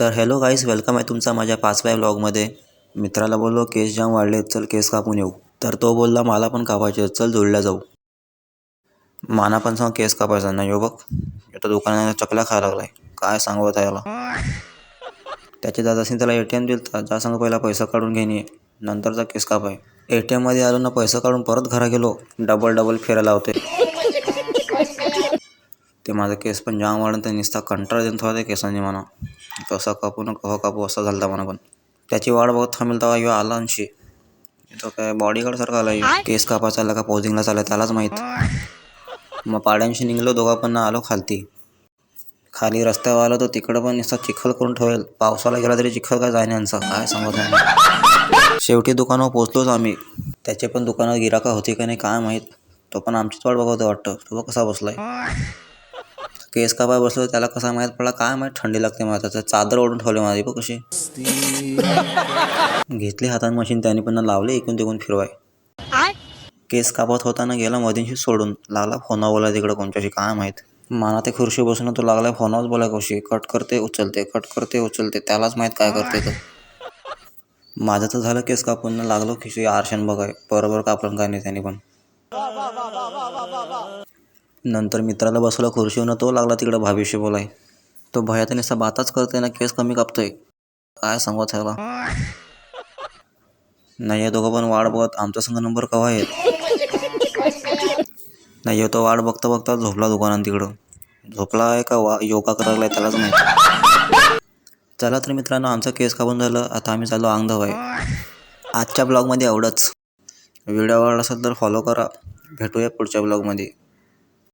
तर hello guys, welcome आहे तुमचा माझ्या 5व्या व्लॉगमध्ये. मित्राला बोललो केस जाम वाढले, चल केस कापून येऊ. तर तो बोलला मला पण कापायचे, चल जोडल्या जाऊ. माना पण सांग केस कापायचा नाही हो बघ. आता दुकानात चकल्या खायला लागलाय, काय सांगू आता याला. त्याचे दादाने त्याला ATM दिलं, जा सांग पहिला पैसा काढून घेणे नंतरचा केस कापाय. ATM मध्ये आलो ना, पैसा काढून परत घरा गेलो, डबल फिरायला होते. ते माझा केस पण जाम वाढून ते निसता कंटाळा देऊन थोडा त्या केसांनी म्हणा. कसा कापू ना कवा कापू असं झालं म्हणा. पण त्याची वाट बघत थांबेल तेव्हा ह्यो आला आणशी. तो काय बॉडीगार्ड सारखा आला. केस कापायचा आला का पोजिंगला चालला त्यालाच माहीत. मग पाड्यांशी निघलो दोघा पण आलो खाली रस्त्यावर आलो तर तिकडं पण निसता चिखल करून ठेवेल. पावसाला गेला तरी चिखल काय जाण्याचा, काय सांगत नाही. शेवटी दुकानावर पोहोचलोच आम्ही. त्याचे पण दुकानात गिराका होती का नाही काय माहीत. तो पण आमचीच वाट बघत वाटतं. तो कसा बसलाय. केस कापाय बसलो त्याला कसा माहीत पडला काय माहीत. थंडी लागते मला, त्याचं चादर ओढून ठेवले माझी बघ कशी. घेतली हातात मशीन त्याने पण लावले इकून तिकून फिरवाय. केस कापत होताना गेला मधींशी सोडून, लागला फोनावर बोलाय तिकडं कोणच्याशी काय माहीत. माना ते खुर्शी बसून तो लागलाय फोनावर बोलाय कशी. कट करते उचलते त्यालाच माहीत काय करते तर. माझं तर झालं केस कापून, लागलो खिशी आरशान बघाय बरोबर कापलं काय नाही त्याने पण. नंतर मित्राला बसवला खुर्शीवर, तो लागला तिकडं भाभीशी बोलाय. तो भयात नुसता बाताच करतोय ना, केस कमी कापतोय, काय सांगू त्याला. नाही आहे दोघं पण वाट बघत आमचा संघ नंबर कवा येत. नाही तो वाट बघता झोपला दुकानात तिकडं. झोपला आहे का योगा करायला लागलाय त्यालाच माहिती. चला तर मित्रांनो, आमचं केस कापून झालं, आता आम्ही चाललो अंग धुवाय. आजच्या ब्लॉगमध्ये एवढंच. व्हिडिओ आवडला असेल तर फॉलो करा. भेटूया पुढच्या ब्लॉगमध्ये.